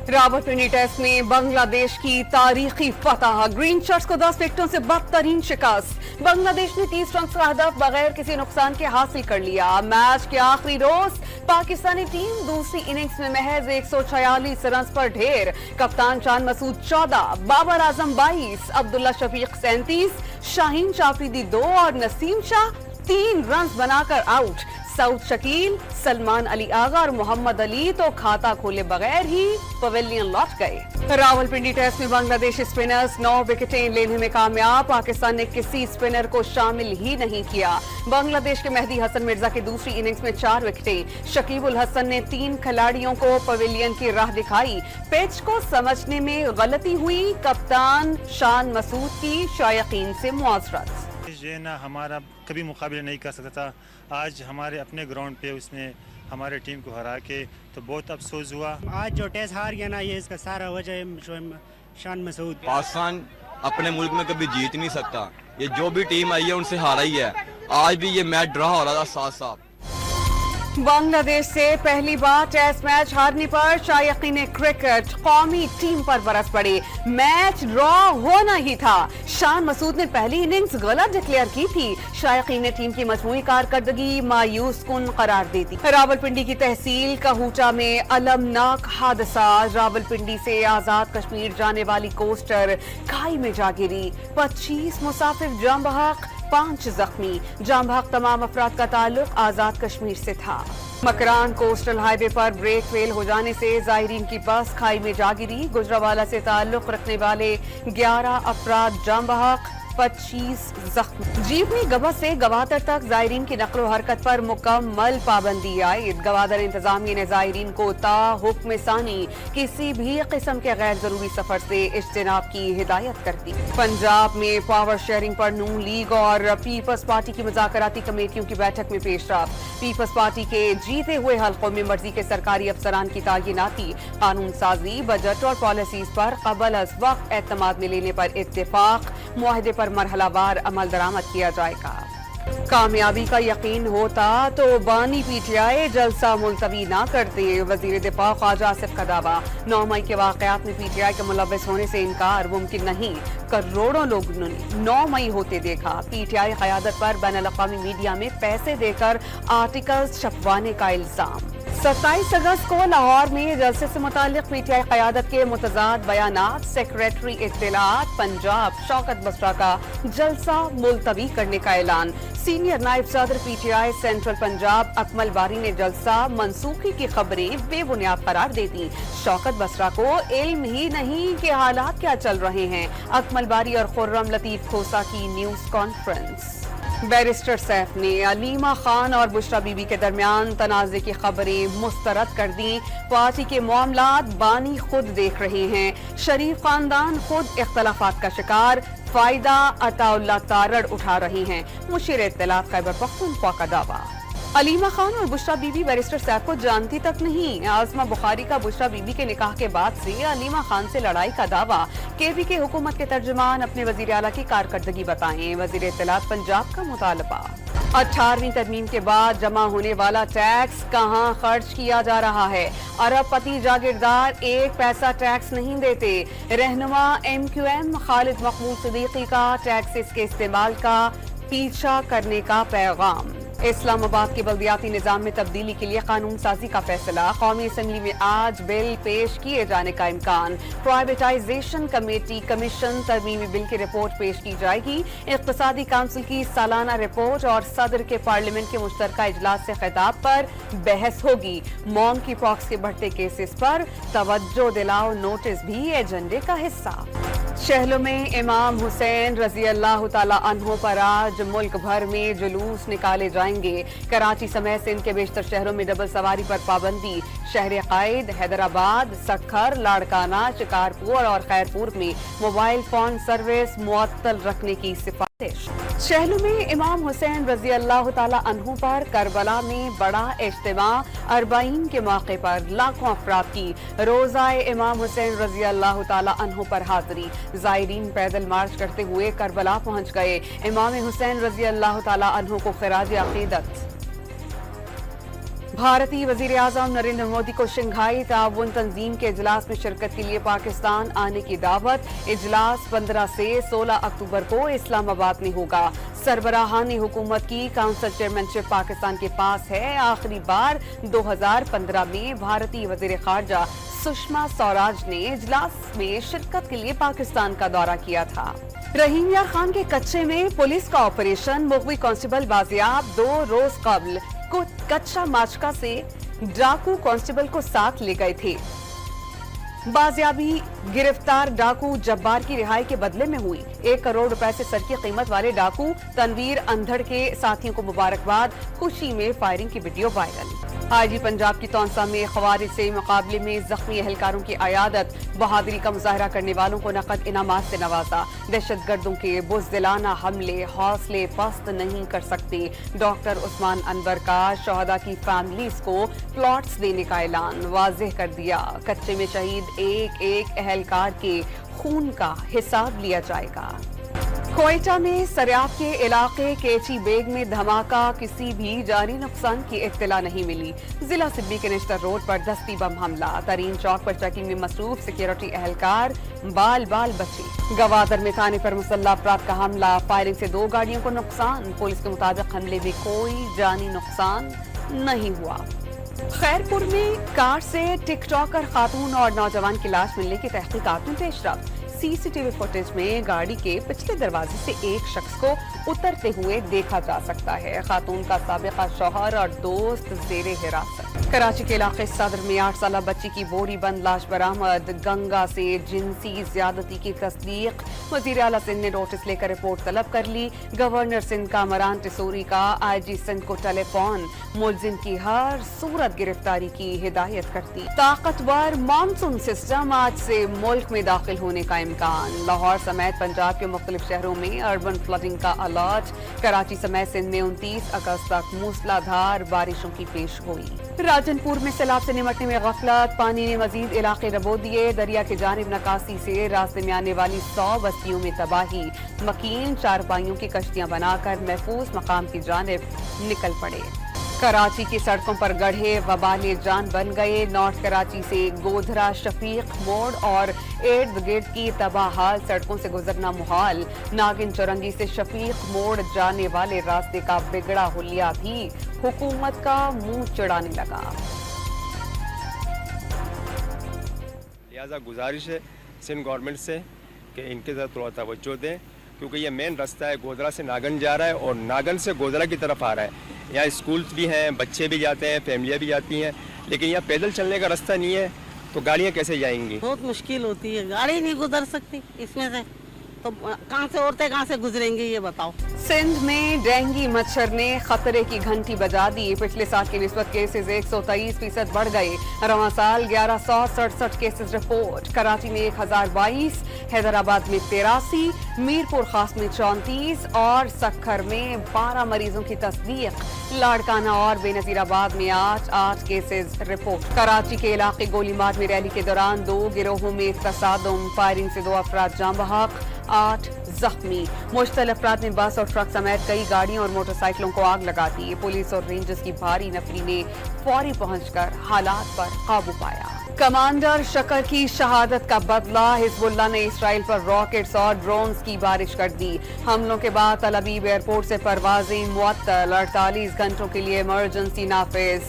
Rawalpindi test में बांग्लादेश की तारीखी फतह, ग्रीन शर्ट्स को 10 विकेटों से बदतरीन शिकस्त। बांग्लादेश ने 30 रन का हदफ बगैर किसी नुकसान के हासिल कर लिया। मैच के आखिरी रोज पाकिस्तानी टीम दूसरी इनिंग्स में महज 146 रन पर ढेर। कप्तान शान मसूद 14, बाबर आजम 22, अब्दुल्ला शफीक 37, शाहीन शाफरीदी 2 और नसीम शाह 3 रन बनाकर आउट। सऊद शकील, सलमान अली आगा और मोहम्मद अली तो खाता खोले बगैर ही पवेलियन लौट गए। रावलपिंडी टेस्ट में बांग्लादेशी स्पिनर्स 9 विकेटें लेने में कामयाब। पाकिस्तान ने किसी स्पिनर को शामिल ही नहीं किया। बांग्लादेश के मेहदी हसन मिर्जा की दूसरी इनिंग्स में 4 विकेटें। शकीब उल हसन ने 3 खिलाड़ियों को पवेलियन की राह दिखाई। पिच को समझने में गलती हुई, कप्तान शान मसूद की शायकीन से मुआजरत। ये ना हमारा कभी मुकाबला नहीं कर सकता था। आज हमारे अपने ग्राउंड पे उसने हमारे टीम को हरा के तो बहुत अफसोस हुआ। आज जो टेस्ट हार गया ना, ये इसका सारा वजह है शान मसूद। पाकिस्तान अपने मुल्क में कभी जीत नहीं सकता। ये जो भी टीम आई है उनसे हारा ही है। आज भी ये मैच ड्रा हो रहा था 7-7। बांग्लादेश से पहली बार टेस्ट मैच हारने पर शायकीन क्रिकेट कौमी टीम पर बरस पड़े। मैच ड्रॉ होना ही था। शान मसूद ने पहली इनिंग्स गलत डिक्लेयर की थी। शायकीन ने टीम की मजमूई कारकर्दगी मायूस कुन करार दे दी। रावलपिंडी की तहसील कहूटा में अलमनाक हादसा। रावलपिंडी से आजाद कश्मीर जाने वाली कोस्टर खाई में जा गिरी। 25 मुसाफिर जाम बहक, 5 जख्मी। जाम बहक तमाम अफराद का ताल्लुक आजाद कश्मीर से था। मकरान कोस्टल हाईवे पर ब्रेक फेल हो जाने से जायरीन की बस खाई में जा गिरी। गुजरावाला से ताल्लुक रखने वाले 11 अफराद जाम बहक, 25 जख्मी। जीवनी गवा से गवादर तक जायरीन की नकलो हरकत पर मुकम्मल पाबंदी आयद। गवादर इंतजामिया ने जायरीन को ता हुक्म सानी किसी भी किस्म के गैर जरूरी सफर से इज्तिनाब की हिदायत कर दी। पंजाब में पावर शेयरिंग पर नून लीग और पीपल्स पार्टी की मुज़ाकराती कमेटियों की बैठक में पेशरफ। पीपल्स पार्टी के जीते हुए हल्कों में मर्जी के सरकारी अफसरान की तैनाती, कानून साजी, बजट और पॉलिसीज पर कबल अज वक्त एतमाद में लेने पर इत्तेफाक। मुआहदे पर मरहलावार अमल दरामद किया जाएगा। कामयाबी का यकीन होता तो बानी पीटीआई जलसा मुलतवी ना करते। वजीर दिफा ख्वाजा आसिफ का दावा। 9 मई के वाकयात में पीटीआई के मुलव्वस होने से इनकार मुमकिन नहीं। करोड़ों लोगों ने 9 मई होते देखा। पीटीआई क़यादत पर बैनुल-अक़वामी मीडिया में पैसे देकर आर्टिकल्स छपवाने का इल्जाम। 27 अगस्त को लाहौर में जलसे से मुताल्लिक पीटीआई क़यादत के मुतज़ाद बयानात। सेक्रेटरी इत्तलात पंजाब शौकत बसरा का जलसा मुलतवी करने का ऐलान। सीनियर नायब सदर पीटीआई सेंट्रल पंजाब अकमल बारी ने जलसा मनसूखी की खबरें बेबुनियाद करार दे दी। शौकत बसरा को इल्म ही नहीं कि हालात क्या चल रहे हैं। अकमल बारी और खुर्रम लतीफ खोसा की न्यूज कॉन्फ्रेंस। बैरिस्टर सैफ ने अलीमा खान और बुशरा बीबी के दरमियान तनाज़े की खबरें मुस्तरद कर दी। पार्टी के मामलात बानी खुद देख रहे हैं। शरीफ खानदान खुद इख्तलाफात का शिकार। फायदा अताउल्लाह तारड़ उठा रही हैं। मुशीर इत्तलात खैबर पख्तूनख्वा का दावा। अलीमा खान और बुशरा बीबी बैरिस्टर सैफ को जानती तक नहीं। आज़मा बुखारी का बुशरा बीबी के निकाह के बाद से अलीमा खान से लड़ाई का दावा। केवी के हुकूमत के तर्जुमान अपने वजीर आला की कारकर्दगी बताएं। वजीर इत्तलात पंजाब का मुतालबा। 18वीं तरमीम के बाद जमा होने वाला टैक्स कहां खर्च किया जा रहा है। अरबपति जागीरदार 1 पैसा टैक्स नहीं देते। रहनुमा MQM खालिद मकबूल सिद्दीकी का टैक्सेस के इस्तेमाल का पीछा करने का पैगाम। इस्लामाबाद के बल्दियाती निजाम में तब्दीली के लिए कानून साजी का फैसला। कौमी असम्बली में आज बिल पेश किए जाने का इम्कान। प्राइवेटाइजेशन कमेटी कमीशन तरमीमी बिल की रिपोर्ट पेश की जाएगी। इक़्तिसादी काउंसिल की सालाना रिपोर्ट और सदर के पार्लियामेंट के मुश्तरका इजलास से खिताब पर बहस होगी। मॉन्की पॉक्स के बढ़ते केसेस पर तवज्जो दिलाओ नोटिस भी एजेंडे का हिस्सा। शहरों में इमाम हुसैन रजी अल्लाह ताला अन्हो पर आज मुल्क भर में जुलूस निकाले जाएंगे। कराची समेत सिंध के बेशतर शहरों में डबल सवारी पर पाबंदी। शहर कायद, हैदराबाद, सक्खर, लाड़काना, शिकारपुर और खैरपुर में मोबाइल फोन सर्विस मुअत्तल रखने की सिफारिश। शहरों में इमाम हुसैन रजी अल्लाह ताला अन्हु पर करबला में बड़ा इज्तिमा। 40 के मौके पर लाखों अफराद की रोज़ाए इमाम हुसैन रजी अल्लाह ताला अन्हु पर हाजिरी। ज़ायरीन पैदल मार्च करते हुए करबला पहुंच गए। इमाम हुसैन रजी अल्लाह ताला अन्हु को खिराज अक़ीदत। भारतीय वजीर आजम नरेंद्र मोदी को शंघाई ताउन तंजीम के इजलास में शिरकत के लिए पाकिस्तान आने की दावत। इजलास 15 से 16 अक्टूबर को इस्लामाबाद में होगा। सरबराहानी हुकूमत की काउंसिल चेयरमैनशिप पाकिस्तान के पास है। आखिरी बार 2015 में भारतीय वजीर खारजा सुषमा स्वराज ने इजलास में शिरकत के लिए पाकिस्तान का दौरा किया था। रहीम यार खान के कच्चे में पुलिस का ऑपरेशन। मुगवी कांस्टेबल बाजियाब। 2 रोज कबल कच्चा माचका से डाकू कांस्टेबल को साथ ले गए थे। बाजियाबी गिरफ्तार डाकू जब्बार की रिहाई के बदले में हुई। 1 करोड़ रुपए से सर की कीमत वाले डाकू तनवीर अंधड़ के साथियों को मुबारकबाद। खुशी में फायरिंग की वीडियो वायरल। आईजी पंजाब की तौंसा में खवारिज से मुकाबले में जख्मी एहलकारों की अयादत। बहादुरी का मुजाहरा करने वालों को नकद इनामात से नवाजा। दहशतगर्दों के बुज़दिलाना हमले हौसले पस्त नहीं कर सकते। डॉक्टर उस्मान अनवर का शहदा की फैमिलीज को प्लॉट्स देने का ऐलान वाज़ेह कर दिया। कच्चे में शहीद एक एहलकार के खून का हिसाब लिया जाएगा। कोयटा में सरियाब के इलाके केची बेग में धमाका। किसी भी जानी नुकसान की इत्तला नहीं मिली। जिला सिब्बी के निश्तर रोड पर दस्ती बम हमला। तरीन चौक पर चेकिंग में मसरूफ सिक्योरिटी एहलकार बाल बचे। गवादर में थाने पर मुसल्लह अफराद का हमला। फायरिंग से 2 गाड़ियों को नुकसान। पुलिस के मुताबिक हमले में कोई जानी नुकसान नहीं हुआ। खैरपुर में कार से टिकटॉकर खातून और नौजवान की लाश मिलने की तहकीकात में पेशरफ्त। सीसीटीवी फुटेज में गाड़ी के पिछले दरवाजे से एक शख्स को उतरते हुए देखा जा सकता है। खातून का साबिका शौहर और दोस्त जेरे हिरासत। कराची के इलाके सदर में 8 साला बच्ची की बोरी बंद लाश बरामद। गंगा से जिनसी ज्यादती की तस्दीक। वजीर आला सिंध ने नोटिस लेकर रिपोर्ट तलब कर ली। गवर्नर सिंध का मरान टिसूरी का आईजी सिंध को टेलीफोन। मुलजिम की हर सूरत गिरफ्तारी की हिदायत कर दी। ताकतवर मानसून सिस्टम आज से मुल्क में दाखिल होने का इम्कान। लाहौर समेत पंजाब के मुख्तलिफ शहरों में अर्बन फ्लडिंग का अलर्ट। कराची समेत सिंध में 29 अगस्त तक मूसलाधार बारिशों की पेशगोई। राजनपुर में सैलाब से निमटने में गफलत। पानी ने मजीद इलाके डबो दिए। दरिया के जानिब नकासी से रास्ते में आने वाली 100 बस्तियों में तबाही। मकीन चारपाइयों की कश्तियां बनाकर महफूज मकाम की जानिब निकल पड़े। कराची की सड़कों पर गड्ढे वबाले जान बन गए। नॉर्थ कराची से गोधरा शफीक मोड़ और 8 ब्रिगेड की तबाहाल सड़कों से गुजरना मुहाल। नागिन चौरंगी से शफीक मोड़ जाने वाले रास्ते का बिगड़ा हुलिया भी हुकूमत का मुंह चिढ़ाने लगा। लिहाजा गुजारिश है सिंध गवर्नमेंट से कि इनके साथ थोड़ा तवज्जो दें, क्योंकि ये मेन रास्ता है गोधरा से नागन जा रहा है और नागन से गोधरा की तरफ आ रहा है। यहाँ स्कूल्स भी हैं, बच्चे भी जाते हैं, फैमिलियाँ भी जाती हैं, लेकिन यहाँ पैदल चलने का रास्ता नहीं है, तो गाड़ियाँ कैसे जाएंगी? बहुत मुश्किल होती है, गाड़ी नहीं गुजर सकती इसमें से, तो कहाँ से औरतें कहाँ से गुजरेंगी ये बताओ। सिंध में डेंगू मच्छर ने खतरे की घंटी बजा दी। पिछले साल की निस्बत केसेस 123% बढ़ गए। रवां साल 1167 केसेस रिपोर्ट। कराची में 1022, हैदराबाद में 83, मीरपुर खास में 34 और सक्खर में 12 मरीजों की तस्दीक। लाड़काना और बेनजीराबाद में 8 केसेस रिपोर्ट। कराची के इलाके गोलीमार में रैली के दौरान 2 गिरोहों में तसादुम। फायरिंग से 2 अफराद जाँ बहक, 8 जख्मी। मुश्तल अफराद ने बस और ट्रक समेत कई गाड़ियों और मोटरसाइकिलों को आग लगा दी। पुलिस और रेंजर्स की भारी नफरी ने फौरी पहुंचकर हालात पर काबू पाया। कमांडर शकर की शहादत का बदला। हिजबुल्लाह ने इसराइल पर रॉकेट्स और ड्रोन्स की बारिश कर दी। हमलों के बाद तल अवीव एयरपोर्ट से परवाजें मुअत्तल। 48 घंटों के लिए इमरजेंसी नाफिज।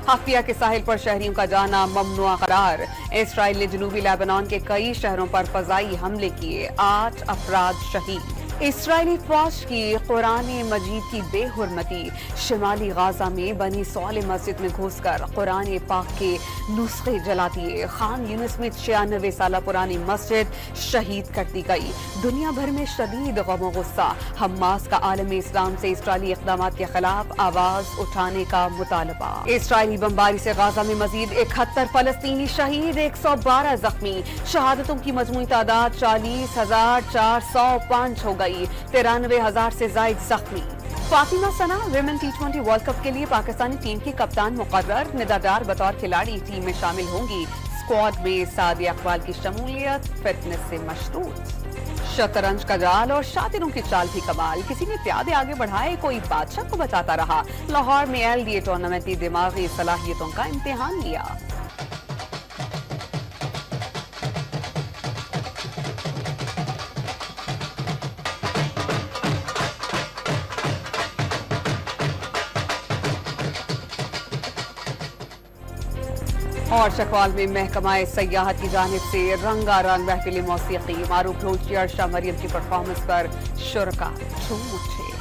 हफिया के साहिल पर शहरियों का जाना ममनुआ करार। इसराइल ने जनूबी लेबनान के कई शहरों पर फजाई हमले किए, 8 अफराद शहीद। इसराइली फौज की कुरान मजीद की बेहुरमती। शिमाली गाजा में बनी सौल मस्जिद में घुसकर कुरान पाक के नुस्खे जला दिए। खान यूनिस में 96 साल पुरानी मस्जिद शहीद कर दी गई। दुनिया भर में शदीद गम गुस्सा। हमास का आलम इस्लाम से इसराइली इक़दामात के खिलाफ आवाज उठाने का मुतालबा। इसराइली बमबारी से गाजा में मजीद 71 फलस्तीनी शहीद, 112 जख्मी। शहादतों की मजमूई तादाद 40,405 हो गई। 93,000 से जायद जख्मी। फातिमा सना विमेन T20 वर्ल्ड कप के लिए पाकिस्तानी टीम की कप्तान मुकर्रर। निदा डार बतौर खिलाड़ी टीम में शामिल होंगी। स्क्वाड में सादिया इकबाल की शमूलियत फिटनेस से मशरूत। शतरंज का जाल और शातिरों की चाल भी कमाल, किसी ने प्यादे आगे बढ़ाए, कोई बादशाह को बताता रहा। लाहौर में LDA टूर्नामेंट ने दिमागी सलाहियतों का इम्तिहान लिया। और चकवाल में महकमा सयाहत की जानिब से रंगारंग महफिल मौसीकी, मारूफ ढोलकी अर्शा मरियम की परफॉर्मेंस पर शुरका झूम उठे।